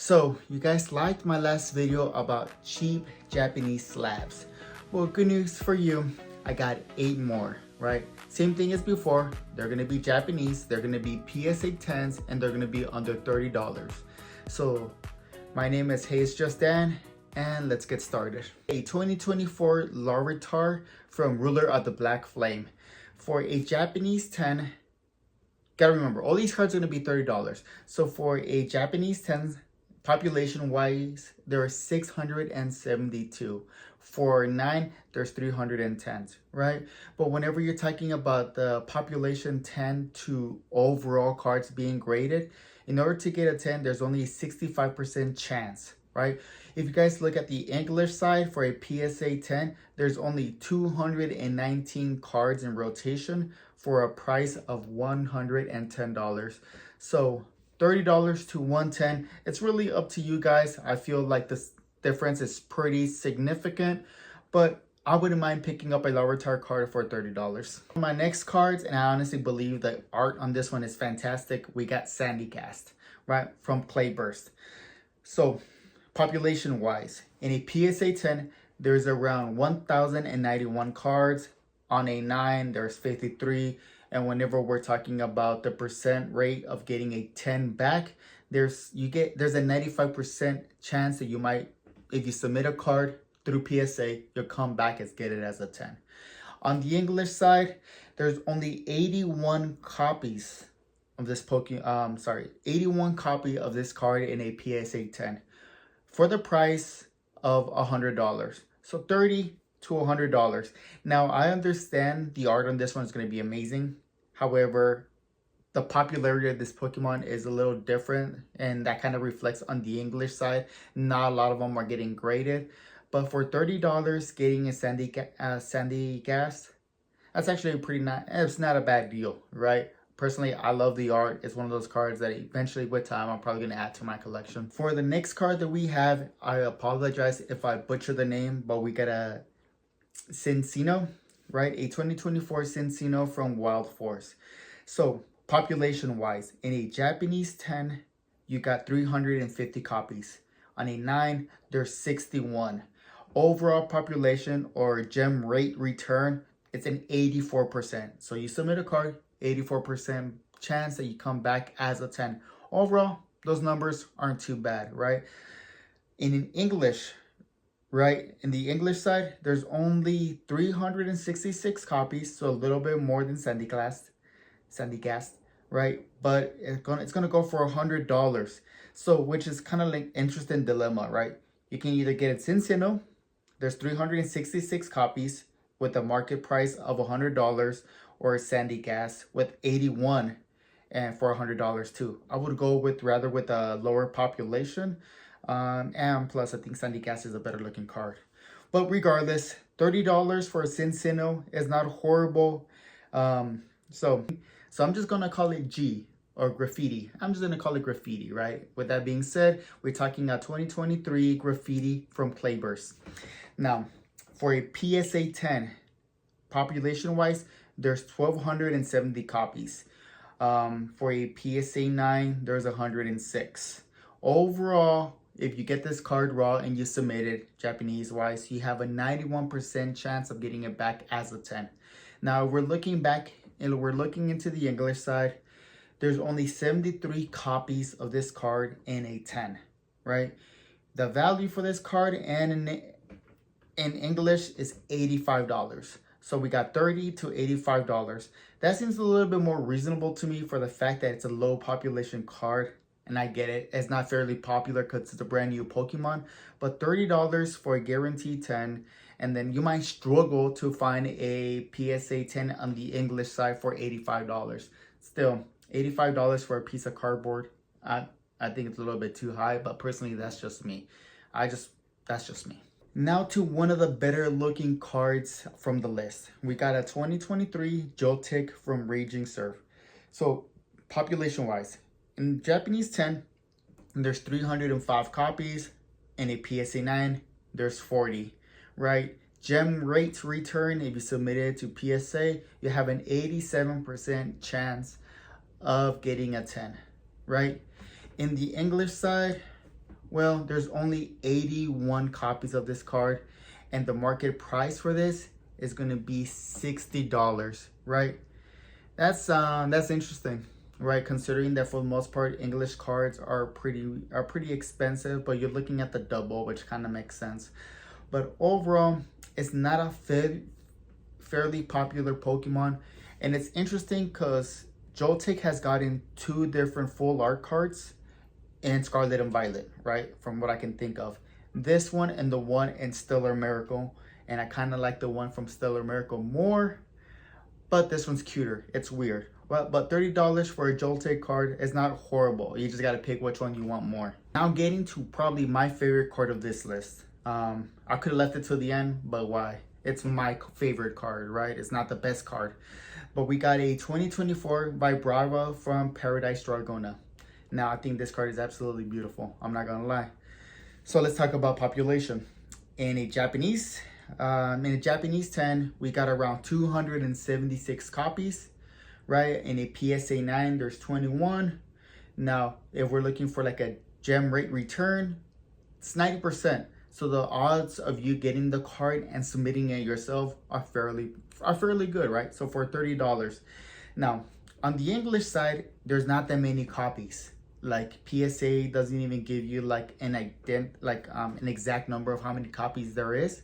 So you guys liked my last video about cheap Japanese slabs. Well, good news for you, I got 8 more, right? Same thing as before, they're gonna be Japanese, they're gonna be PSA 10s, and they're gonna be under $30. So my name is Hayes Just Dan, and let's get started. A 2024 Larvitar from Ruler of the Black Flame. For a Japanese 10, gotta remember, all these cards are gonna be $30. So for a Japanese 10, population wise, there are 672. For 9, there's 310, right? But whenever you're talking about the population 10 to overall cards being graded, in order to get a 10, there's only a 65% chance, right? If you guys look at the English side for a PSA 10, there's only 219 cards in rotation for a price of $110. So $30 to $110, it's really up to you guys. I feel like this difference is pretty significant, but I wouldn't mind picking up a Larvitar card for $30. My next cards, and I honestly believe the art on this one is fantastic, we got Sandygast, right, from Clayburst. So population wise, in a PSA 10, there's around 1,091 cards. On a 9, there's 53. And whenever we're talking about the percent rate of getting a 10 back, there's a 95% chance that you might, if you submit a card through PSA, you'll come back and get it as a 10. On the English side, there's only 81 copies of this 81 copy of this card in a PSA 10 for the price of $100. So $30 to $100. Now, I understand the art on this one is going to be amazing. However, the popularity of this Pokemon is a little different, and that kind of reflects on the English side. Not a lot of them are getting graded, but for $30, getting a Sandygast, that's actually it's not a bad deal, right? Personally, I love the art. It's one of those cards that eventually with time, I'm probably going to add to my collection. For the next card that we have, I apologize if I butcher the name, but we got a Cinccino, right? A 2024 Cinccino from Wild Force. So population wise, in a Japanese 10, you got 350 copies. On a 9, there's 61. Overall population or gem rate return, it's an 84%. So you submit a card, 84% chance that you come back as a 10. Overall, those numbers aren't too bad, right? In English, right, in the English side, there's only 366 copies, so a little bit more than Sandygast, right? But it's gonna go for $100. So, which is kind of like interesting dilemma, right? You can either get it Cinccino, there's 366 copies with a market price of $100, or Sandygast with 81 and for $100 too. I would go with a lower population. And plus, I think Sandygast is a better looking card. But regardless, $30 for a Cinccino is not horrible. So I'm just gonna call it G or graffiti. I'm just gonna call it graffiti, right? With that being said, we're talking a 2023 graffiti from Clayburst. Now, for a PSA 10, population wise, there's 1,270 copies. For a PSA 9, there's 106. Overall, if you get this card raw and you submit it Japanese wise, you have a 91% chance of getting it back as a 10. Now we're looking back and we're looking into the English side. There's only 73 copies of this card in a 10, right? The value for this card and in English is $85. So we got $30 to $85. That seems a little bit more reasonable to me for the fact that it's a low population card. And I get it, it's not fairly popular because it's a brand new Pokemon, but $30 for a guaranteed 10, and then you might struggle to find a PSA 10 on the English side for $85. Still, $85 for a piece of cardboard, I think it's a little bit too high, but personally, that's just me. That's just me. Now to one of the better looking cards from the list. We got a 2023 Joltik from Raging Surf. So population wise, in Japanese 10, there's 305 copies. In a PSA 9, there's 40, right? Gem rate return, if you submit it to PSA, you have an 87% chance of getting a 10, right? In the English side, Well, there's only 81 copies of this card, and the market price for this is gonna be $60, right? That's interesting, right? Considering that for the most part, English cards are pretty expensive, but you're looking at the double, which kind of makes sense. But overall, it's not a fairly popular Pokemon, and it's interesting because Joltik has gotten 2 different full art cards in Scarlet and Violet, right? From what I can think of. This one and the one in Stellar Miracle. And I kind of like the one from Stellar Miracle more, but this one's cuter. It's weird. Well, but $30 for a Joltik card is not horrible. You just got to pick which one you want more. Now getting to probably my favorite card of this list. I could have left it till the end, but why? It's my favorite card, right? It's not the best card. But we got a 2024 Vibrava from Paradise Dragona. Now, I think this card is absolutely beautiful. I'm not gonna lie. So let's talk about population. In a Japanese 10, we got around 276 copies, right? In a PSA 9, there's 21. Now, if we're looking for like a gem rate return, it's 90%. So the odds of you getting the card and submitting it yourself are fairly good, right? So for $30. Now, on the English side, there's not that many copies. Like PSA doesn't even give you like an exact number of how many copies there is.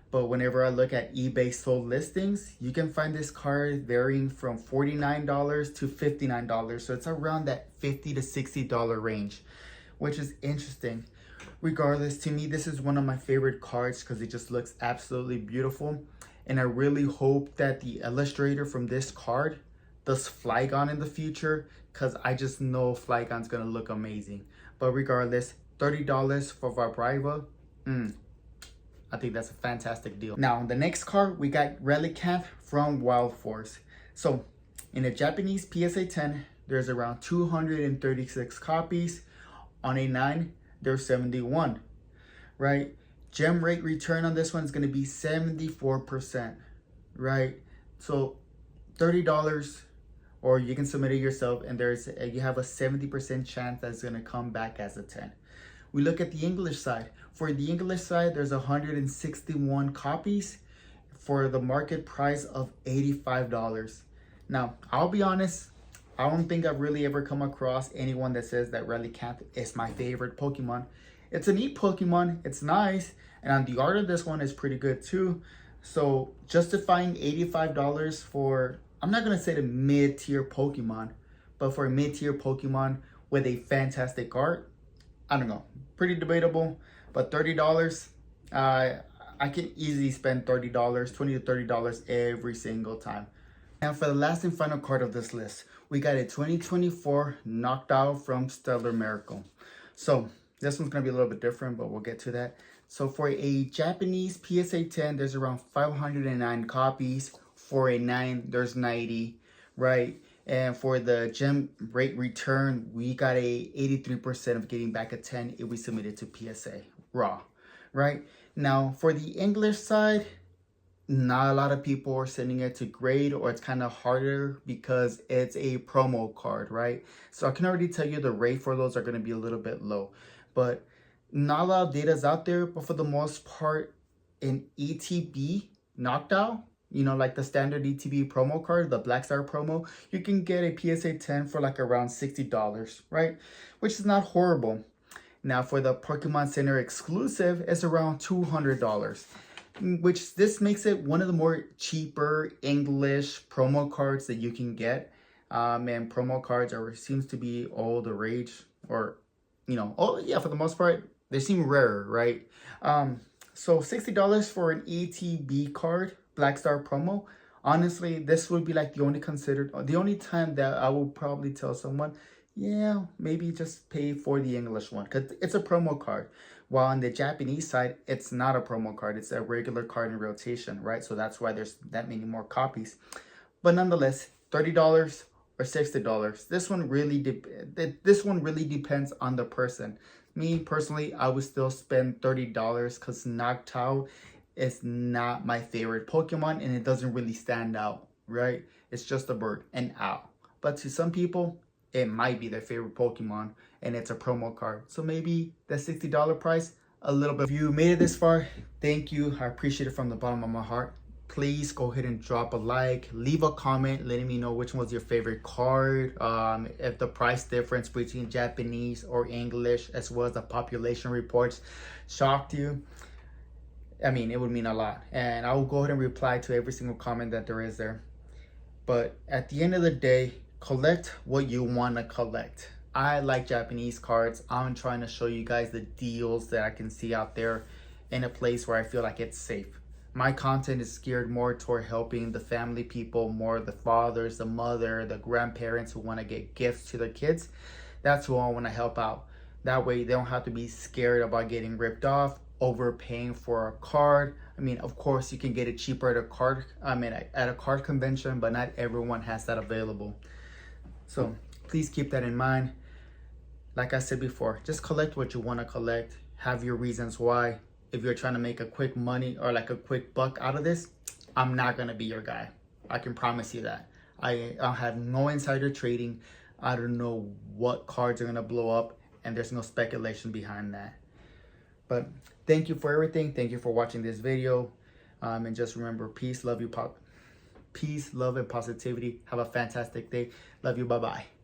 But whenever I look at eBay sold listings, you can find this card varying from $49 to $59. So it's around that $50 to $60 range, which is interesting. Regardless, to me, this is one of my favorite cards because it just looks absolutely beautiful. And I really hope that the illustrator from this card does Flygon in the future, because I just know Flygon's going to look amazing. But regardless, $30 for Vibrava, I think that's a fantastic deal. Now, the next card, we got Relicanth from Wild Force. So, in a Japanese PSA 10, there's around 236 copies. On a 9, there's 71, right? Gem rate return on this one is going to be 74%, right? So, $30, or you can submit it yourself, and you have a 70% chance that's going to come back as a 10. We look at the English side. For the English side, there's 161 copies for the market price of $85. Now, I'll be honest, I don't think I've really ever come across anyone that says that Relicanth is my favorite Pokemon. It's a neat Pokemon, it's nice, and the art of this one is pretty good too. So justifying $85 for, I'm not going to say the mid-tier Pokemon, but for a mid-tier Pokemon with a fantastic art, I don't know, pretty debatable. But $30, I can easily spend $30, $20 to $30 every single time. And for the last and final card of this list, we got a 2024 Noctowl from Stellar Miracle. So this one's going to be a little bit different, but we'll get to that. So for a Japanese PSA 10, there's around 509 copies. For a 9, there's 90, right? And for the gem rate return, we got a 83% of getting back a 10 if we submit it to PSA raw, right? Now, for the English side, not a lot of people are sending it to grade, or it's kind of harder because it's a promo card, right? So I can already tell you the rate for those are going to be a little bit low. But not a lot of data's out there, but for the most part, in ETB Noctowl, you know, like the standard ETB promo card, the Black Star promo, you can get a PSA 10 for like around $60, right? Which is not horrible. Now for the Pokemon Center exclusive, it's around $200, which this makes it one of the more cheaper English promo cards that you can get. And promo cards seems to be all the rage, or, you know, for the most part, they seem rarer, right? So $60 for an ETB card, Black Star promo. Honestly, this would be like the only time that I will probably tell someone, yeah, maybe just pay for the English one, because it's a promo card. While on the Japanese side, it's not a promo card. It's a regular card in rotation, right? So that's why there's that many more copies. But nonetheless, $30 or $60. This one really depends on the person. Me personally, I would still spend $30 because Noctowl is not my favorite Pokemon, and it doesn't really stand out, right? It's just a bird, an owl. But to some people, it might be their favorite Pokemon, and it's a promo card. So maybe the $60 price, a little bit. If you made it this far, thank you. I appreciate it from the bottom of my heart. Please go ahead and drop a like, leave a comment letting me know which one's your favorite card, if the price difference between Japanese or English, as well as the population reports, shocked you. I mean, it would mean a lot, and I will go ahead and reply to every single comment that there is there. But at the end of the day, collect what you want to collect. I like Japanese cards. I'm trying to show you guys the deals that I can see out there in a place where I feel like it's safe. My content is geared more toward helping the family people, more the fathers, the mother, the grandparents who want to get gifts to their kids. That's who I want to help out. That way they don't have to be scared about getting ripped off, overpaying for a card. I mean, of course you can get it cheaper at a card convention, but not everyone has that available. So please keep that in mind. Like I said before, just collect what you want to collect. Have your reasons why. If you're trying to make a quick money or like a quick buck out of this, I'm not going to be your guy. I can promise you that. I have no insider trading. I don't know what cards are going to blow up, and there's no speculation behind that. But thank you for everything. Thank you for watching this video. And just remember, peace, love, and positivity. Have a fantastic day. Love you. Bye-bye.